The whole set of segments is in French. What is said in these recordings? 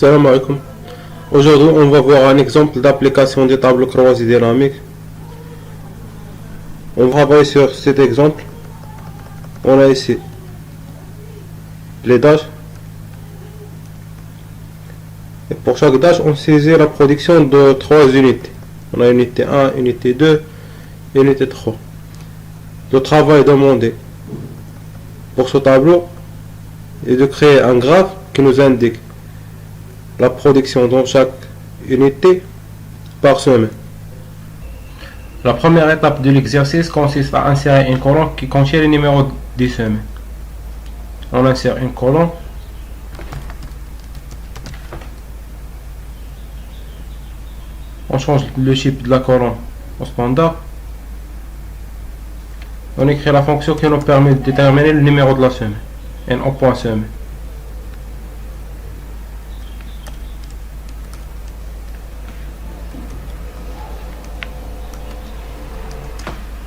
Salam alaikum. Aujourd'hui, on va voir un exemple d'application des tableaux croisés dynamiques. On va travailler sur cet exemple. On a ici les dash. Et pour chaque dash, on saisit la production de 3 unités. On a unité 1, unité 2, unité 3. Le travail demandé pour ce tableau est de créer un graphe qui nous indique la production dans chaque unité par semaine. La première étape de l'exercice consiste à insérer une colonne qui contient les numéros des semaines. On insère une colonne. On change le type de la colonne au standard. On écrit la fonction qui nous permet de déterminer le numéro de la semaine. NO.semaine.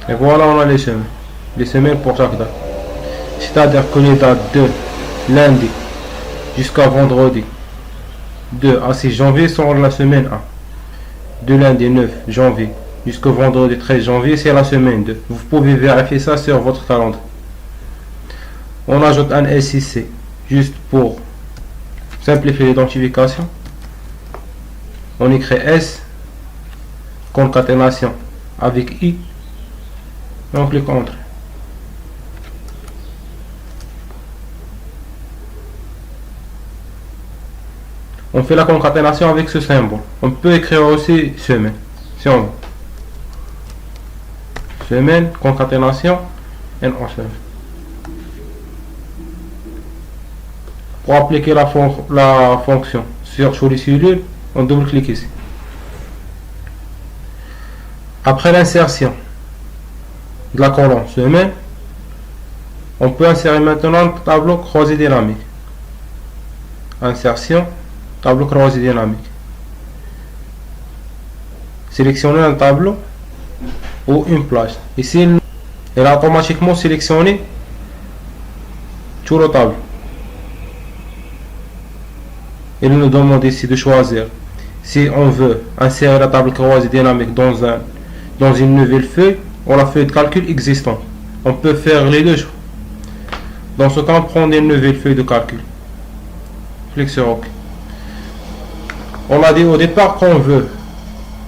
Et voilà, on a les semaines pour chaque date. C'est-à-dire que les dates de lundi jusqu'à vendredi 2 à 6 janvier sont la semaine 1. De lundi 9 janvier jusqu'au vendredi 13 janvier, c'est la semaine 2. Vous pouvez vérifier ça sur votre calendrier. On ajoute un SIC juste pour simplifier l'identification. On écrit S, concaténation avec I. On clique Entrée. On fait la concaténation avec ce symbole. On peut écrire aussi semaine. Si on veut. Semaine, concaténation, et on semaine. Pour appliquer la fonction sur les cellules, on double-clique ici. Après l'insertion de la colonne semaine, on peut insérer maintenant le tableau croisé dynamique. Insertion, tableau croisé dynamique. Sélectionnez un tableau ou une plage. Ici, elle a automatiquement sélectionné tout le tableau. Il nous demande ici de choisir si on veut insérer la table croisée dynamique dans une nouvelle feuille ou la feuille de calcul existante. On peut faire les deux. Dans ce cas, on prend une nouvelle feuille de calcul. Clique sur OK. On a dit au départ qu'on veut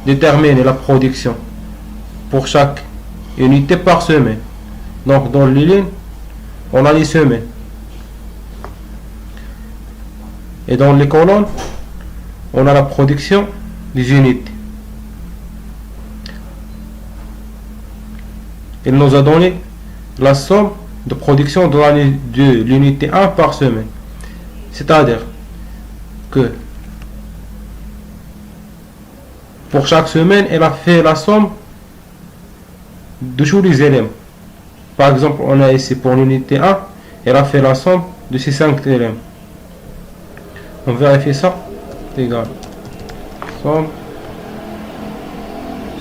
déterminer la production pour chaque unité par semaine. Donc dans les lignes, on a les semaines. Et dans les colonnes, on a la production des unités. Il nous a donné la somme de production de l'unité 1 par semaine. C'est-à-dire que pour chaque semaine, elle a fait la somme de tous les éléments. Par exemple, on a ici pour l'unité 1, elle a fait la somme de ces 5 éléments. On vérifie ça. C'est égal. Somme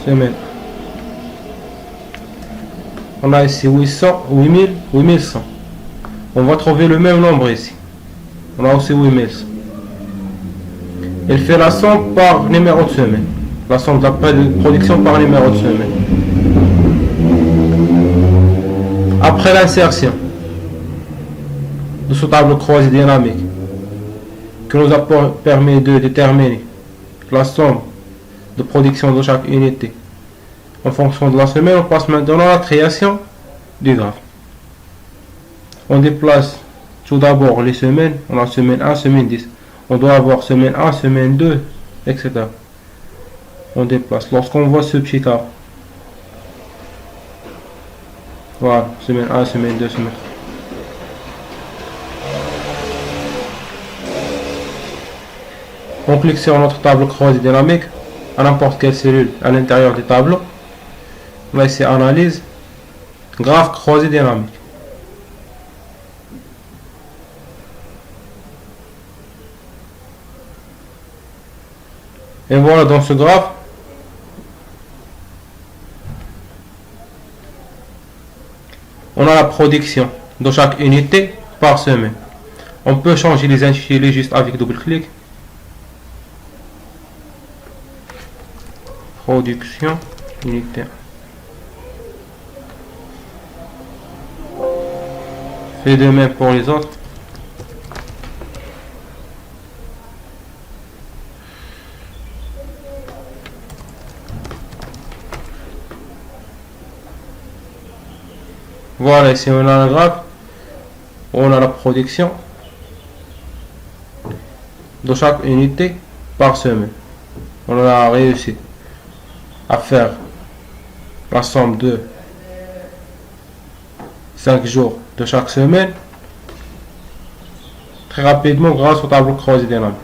semaine. On a ici 800, 8000, 8100. On va trouver le même nombre ici. On a aussi 8100. Elle fait la somme par numéro de semaine. La somme de la production par numéro de semaine. Après l'insertion de ce tableau croisé dynamique qui nous a permis de déterminer la somme de production de chaque unité en fonction de la semaine, on passe maintenant à la création du graphe. On déplace tout d'abord les semaines. On a semaine 1, semaine 10. On doit avoir semaine 1, semaine 2, etc. On déplace. Lorsqu'on voit ce petit arbre, voilà, semaine 1, semaine 2, semaine 3. On clique sur notre tableau croisé dynamique à n'importe quelle cellule à l'intérieur du tableau. On va ici analyse, graphe croisé dynamique. Et voilà, dans ce graphe, on a la production de chaque unité par semaine. On peut changer les intitulés juste avec double clic. Production, unité 1. Fait de même pour les autres. Voilà, ici on a le graphe, on a la production de chaque unité par semaine. On a réussi à faire la somme de 5 jours de chaque semaine très rapidement grâce au tableau croisé dynamique.